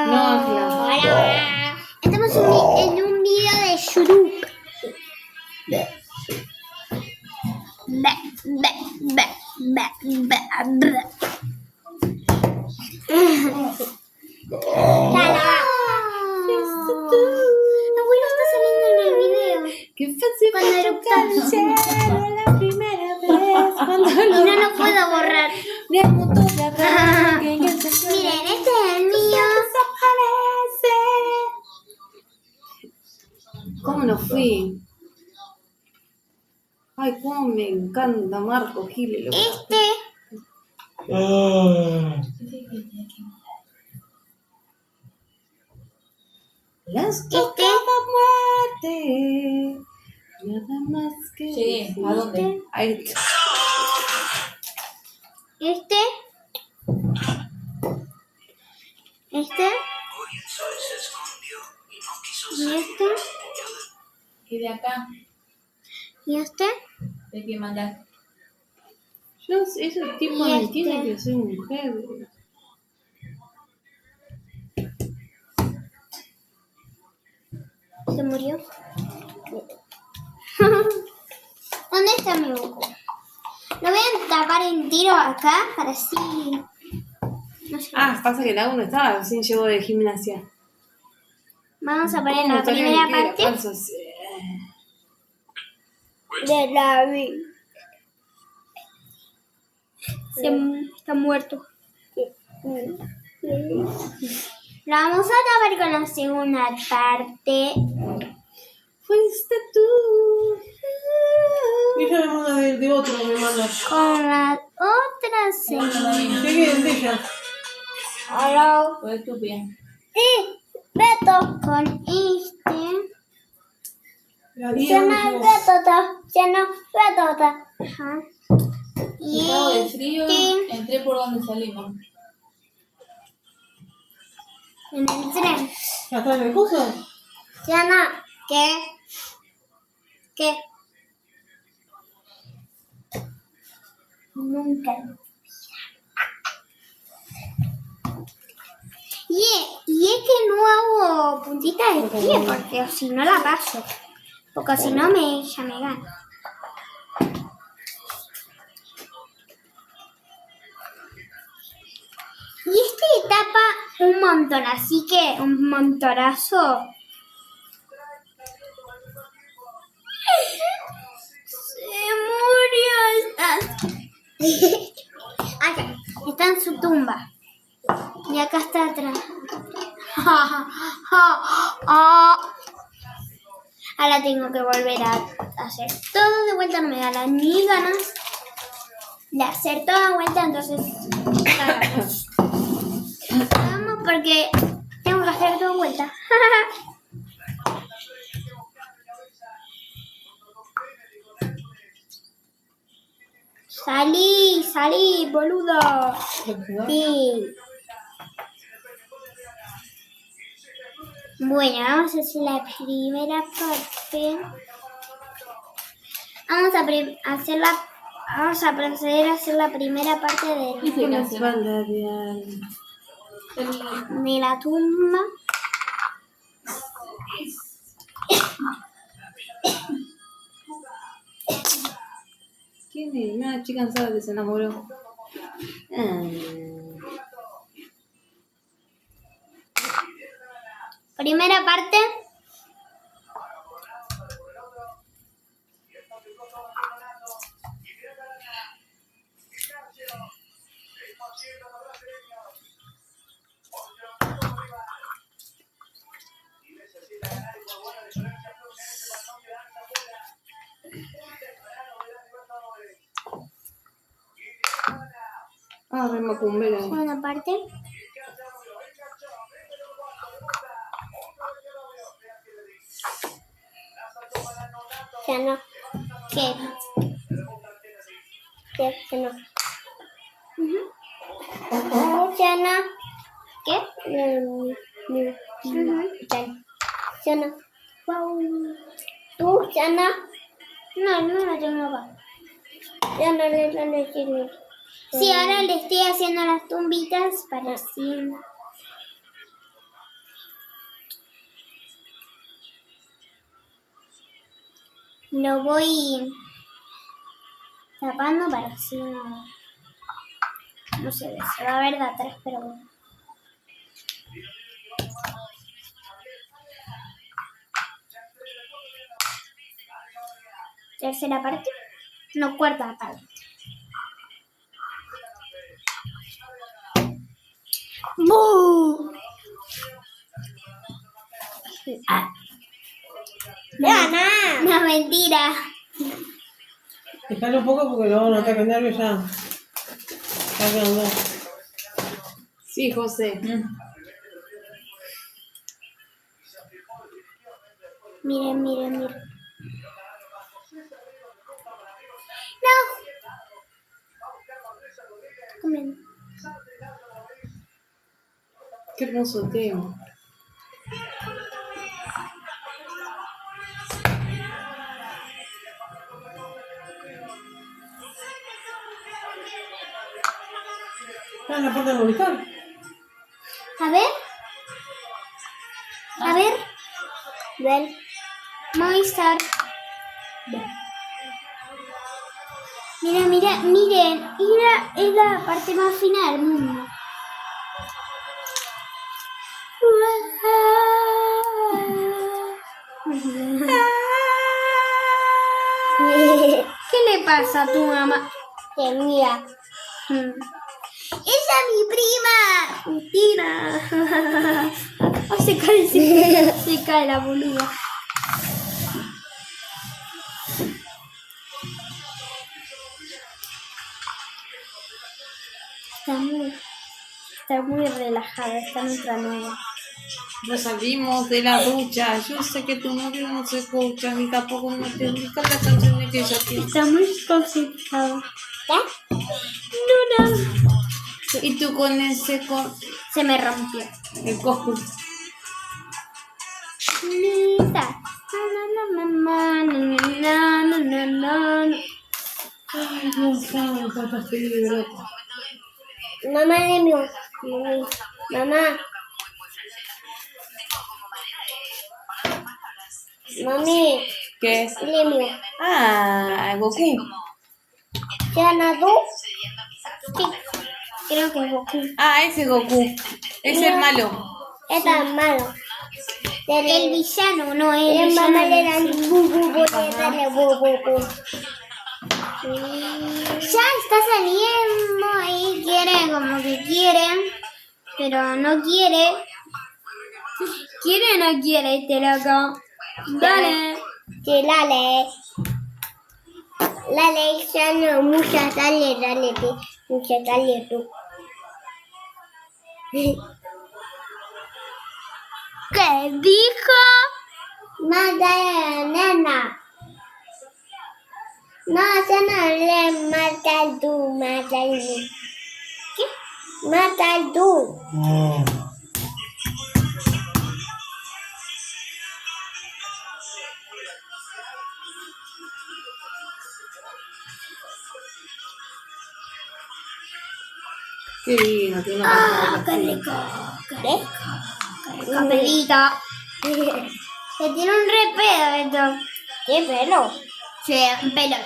No, Ángela. Hola. Estamos en un video de YouTube. Abuelo está saliendo en el video. Qué fácil Cuando fue tocar el cielo la primera vez. Cuando Y no lo puedo borrar. de mundo de atrás, que Miren, este es el mío. desaparece. ¿Cómo no fui? Ay, cómo me encanta Marco Giles. Este. Las tocaba muerte. Nada más que. Llegué. ¿A dónde? Ahí está. Este. Este. Y este. ¿Y de acá? Y este. ¿De qué mandar? Yo, ese tipo Y no este. tiene que ser mujer. Se murió. ¿Dónde está mi buco? Lo voy a tapar entero acá para así. No sé. Ah, pasa que la uno estaba, recién llegó de gimnasia. Vamos a poner ¿Cómo la estaría primera que era parte falso? Sí. de la vi. Está muerto. La vamos a tapar con la segunda parte. Fuiste tú. Ella me manda de otro, me manda. Con la otra segunda. ¿Qué es de ella? Hola. Fue estúpida. Y Beto con este. La Ya no es Beto. Ajá. Me cago de frío. este Entré por donde salimos. en el tren. ¿Ya está en el curso? Ya no. ¿Qué? Nunca. Y es que no hago puntitas de pie porque si no la paso. Porque si no ella me gana. Y este tapa un montón, así que un montonazo. Se murió. Acá, está en su tumba. Y acá está atrás. Ahora tengo que volver a hacer todo de vuelta. No me da ni ganas de hacer toda vuelta. Entonces, vamos porque tengo que hacer todo vuelta. Salí, boludo. Sí. Bueno, vamos a hacer la primera parte. Vamos a proceder a hacer la primera parte ¿Qué canción? de la tumba. ¿Quién es? Una chica cansada que se enamoró. Primera parte. Ah, re macumbera. Segunda parte. Ya no. ¿Qué? Ya no. Ya no. ¿Qué? Ya no. ¿Tú, Yana? No la tengo acá. Ya no le quiero. Sí, ahora le estoy haciendo las tumbitas para así. Lo voy tapando para que así no se ve. Se va a ver de atrás, pero bueno. Tercera parte. No, cuarta parte. ¡Bú! Ah. No, mentira. Déjalo un poco porque luego no ataca el nervio ya. Ya quedando. Sí, José. Miren. No. Comen. Qué hermoso tema. Está en la puerta del Movistar. A ver. Ven. Movistar. Miren. Mira, es la parte más fina del mundo. ¿Qué le pasa a tu mamá? Que mira. ¡Esa es mi prima! Mentira. Oh, se cae la boluda. Está muy relajada, está nuestra nueva. Ya salimos de la ducha. Yo sé que tu novio no se escucha ni tampoco me te dedica las canciones que ella tiene. Está muy concentrado. ¿Qué? No. Y tú con ese Se me rompió. el cojo. Lisa. Ay, Dios santo, cuántas películas. Mamá de mí. Mamá. Mami. ¿Qué es? Lemio. Ah, Goku. ¿Ya nadó? Sí. Creo que es Goku. Ah, ese Goku. Es el malo. Es tan malo. El villano, no es el mamá le dan ya está saliendo y quiere como que quiere, pero no quiere. ¿Quiere o no quiere este loco? Dale. Sí, dale. Dale, ya no, muchas, dale, muchas, dale tú. ¿Qué dijo? Mata nena. No, yo no le mata al tú, mata al tú. ¿Qué? Mata al tú. Qué lindo, tiene una ¡Qué rico! ¡Qué rico! ¡Qué rico pelito! Se tiene un re pedo esto. ¿Qué pelo? Sí, un pelo.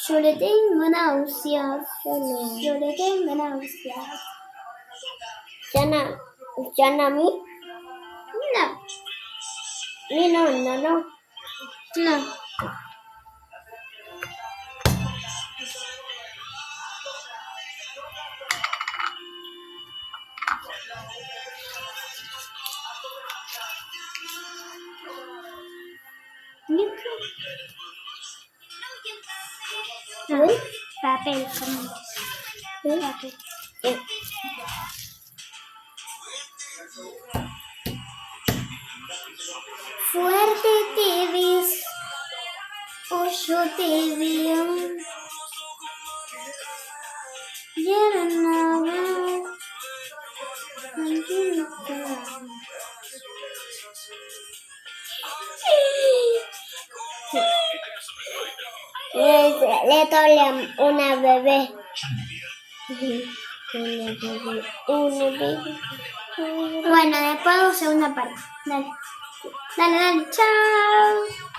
Yo le tengo náuseas. Yo le tengo náuseas. ¿Yana a mí? No. No. No. No. Papel. Papel. Fuerte te ves, o yo te veo. Quiero nada. Le toca una bebé. Una bebé. Bueno, después hago segunda parte. Dale. Dale, chao.